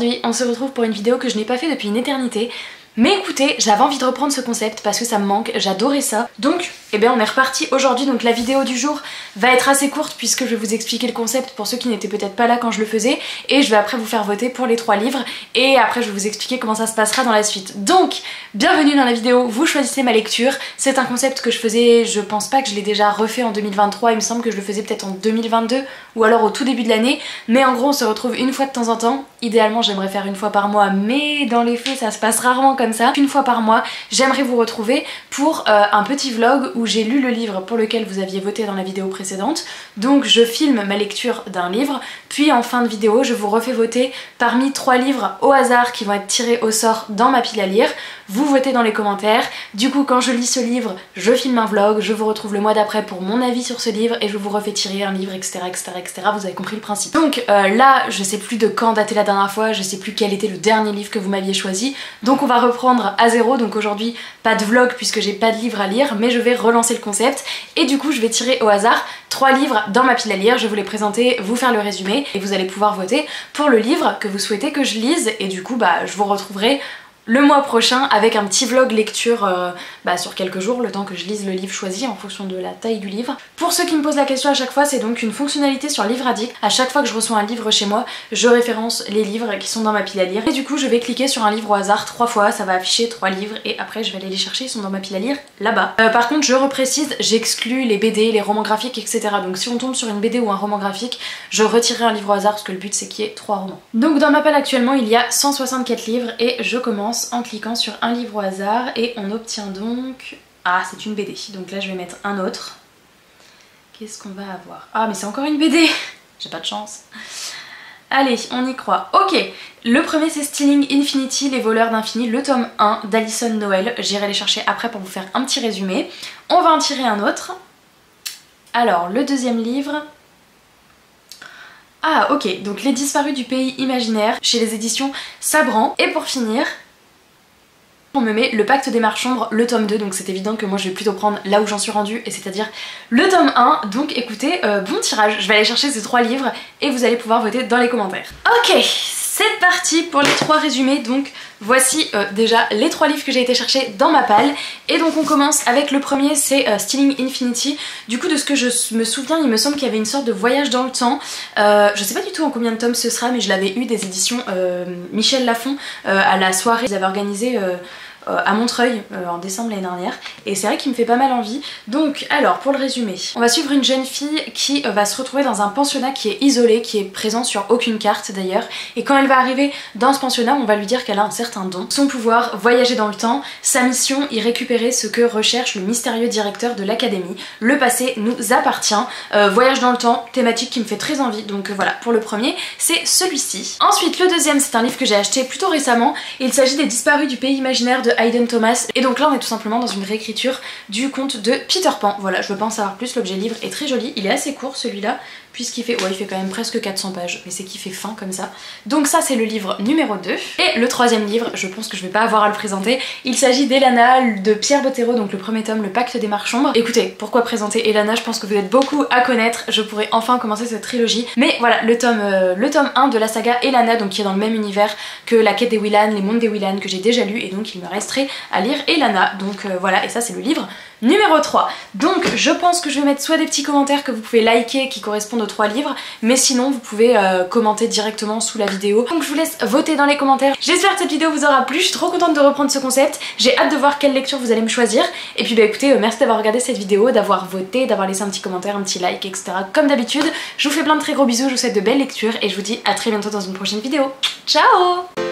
Aujourd'hui, on se retrouve pour une vidéo que je n'ai pas fait depuis une éternité. Mais écoutez, j'avais envie de reprendre ce concept parce que ça me manque, j'adorais ça. Donc, eh bien on est reparti aujourd'hui, donc la vidéo du jour va être assez courte puisque je vais vous expliquer le concept pour ceux qui n'étaient peut-être pas là quand je le faisais. Et je vais après vous faire voter pour les 3 livres et après je vais vous expliquer comment ça se passera dans la suite. Donc, bienvenue dans la vidéo, vous choisissez ma lecture. C'est un concept que je faisais, je pense pas que je l'ai déjà refait en 2023, il me semble que je le faisais peut-être en 2022 ou alors au tout début de l'année. Mais en gros on se retrouve une fois de temps en temps. Idéalement j'aimerais faire une fois par mois, mais dans les faits ça se passe rarement comme ça. Une fois par mois, j'aimerais vous retrouver pour un petit vlog où j'ai lu le livre pour lequel vous aviez voté dans la vidéo précédente. Donc je filme ma lecture d'un livre, puis en fin de vidéo je vous refais voter parmi 3 livres au hasard qui vont être tirés au sort dans ma pile à lire. Vous votez dans les commentaires, du coup quand je lis ce livre, je filme un vlog, je vous retrouve le mois d'après pour mon avis sur ce livre et je vous refais tirer un livre, etc. Vous avez compris le principe. Donc là, je sais plus de quand datait la dernière fois, je sais plus quel était le dernier livre que vous m'aviez choisi, donc on va reprendre à zéro. Donc aujourd'hui pas de vlog puisque j'ai pas de livre à lire, mais je vais relancer le concept et du coup je vais tirer au hasard 3 livres dans ma pile à lire, je vais vous les présenter, vous faire le résumé et vous allez pouvoir voter pour le livre que vous souhaitez que je lise et du coup bah je vous retrouverai le mois prochain avec un petit vlog lecture sur quelques jours, le temps que je lise le livre choisi en fonction de la taille du livre. Pour ceux qui me posent la question à chaque fois, c'est donc une fonctionnalité sur Livre Addict. À chaque fois que je reçois un livre chez moi, je référence les livres qui sont dans ma pile à lire. Et du coup, je vais cliquer sur un livre au hasard 3 fois, ça va afficher 3 livres et après je vais aller les chercher, ils sont dans ma pile à lire là-bas. Par contre, je reprécise, j'exclus les BD, les romans graphiques, etc. Donc si on tombe sur une BD ou un roman graphique, je retirerai un livre au hasard parce que le but c'est qu'il y ait 3 romans. Donc dans ma pile actuellement, il y a 164 livres et je commence en cliquant sur un livre au hasard et on obtient donc... Ah, c'est une BD, donc là je vais mettre un autre. Qu'est-ce qu'on va avoir? Ah mais c'est encore une BD. J'ai pas de chance. Allez, on y croit. Ok, le premier c'est Stealing Infinity, les voleurs d'infini, le tome 1 d'Alison Noël. J'irai les chercher après pour vous faire un petit résumé. On va en tirer un autre. Alors, le deuxième livre... Ah ok, donc Les Disparus du Pays Imaginaire chez les éditions Sabran. Et pour finir... on me met Le Pacte des Marches-Sombres, le tome 2, donc c'est évident que moi je vais plutôt prendre là où j'en suis rendue, et c'est-à-dire le tome 1. Donc écoutez, bon tirage, je vais aller chercher ces 3 livres et vous allez pouvoir voter dans les commentaires. Ok, c'est parti pour les 3 résumés. Donc voici déjà les 3 livres que j'ai été chercher dans ma palle. Et donc on commence avec le premier, c'est Stealing Infinity. Du coup de ce que je me souviens, il me semble qu'il y avait une sorte de voyage dans le temps. Je sais pas du tout en combien de tomes ce sera, mais je l'avais eu des éditions Michel Lafon à la soirée. Ils avaient organisé... à Montreuil en décembre l'année dernière, et c'est vrai qu'il me fait pas mal envie. Donc alors pour le résumé, on va suivre une jeune fille qui va se retrouver dans un pensionnat qui est isolé, qui est présent sur aucune carte d'ailleurs, et quand elle va arriver dans ce pensionnat on va lui dire qu'elle a un certain don, son pouvoir, voyager dans le temps, sa mission, y récupérer ce que recherche le mystérieux directeur de l'académie, le passé nous appartient. Voyage dans le temps, thématique qui me fait très envie, donc voilà pour le premier c'est celui-ci. Ensuite le deuxième c'est un livre que j'ai acheté plutôt récemment, il s'agit des Disparus du Pays Imaginaire de Hayden Thomas, et donc là on est tout simplement dans une réécriture du conte de Peter Pan. Voilà, je veux pas en savoir plus, l'objet livre est très joli, il est assez court celui-là puisqu'il fait, ouais, il fait quand même presque 400 pages, mais c'est qu'il fait fin comme ça. Donc ça c'est le livre numéro 2. Et le troisième livre, je pense que je vais pas avoir à le présenter, il s'agit d'Elana de Pierre Bottero, donc le premier tome, Le Pacte des Marches-Sombres. Écoutez, pourquoi présenter Elana? Je pense que vous êtes beaucoup à connaître, je pourrais enfin commencer cette trilogie. Mais voilà, le tome 1 de la saga Elana, donc qui est dans le même univers que La Quête des Willan, Les Mondes des Willan, que j'ai déjà lu, et donc il me resterait à lire Elana. Donc voilà, et ça c'est le livre numéro 3. Donc je pense que je vais mettre soit des petits commentaires que vous pouvez liker qui correspondent aux 3 livres, mais sinon vous pouvez commenter directement sous la vidéo. Donc je vous laisse voter dans les commentaires. J'espère que cette vidéo vous aura plu, je suis trop contente de reprendre ce concept, j'ai hâte de voir quelle lecture vous allez me choisir. Et puis bah écoutez, merci d'avoir regardé cette vidéo, d'avoir voté, d'avoir laissé un petit commentaire, un petit like, etc. Comme d'habitude, je vous fais plein de très gros bisous, je vous souhaite de belles lectures et je vous dis à très bientôt dans une prochaine vidéo. Ciao!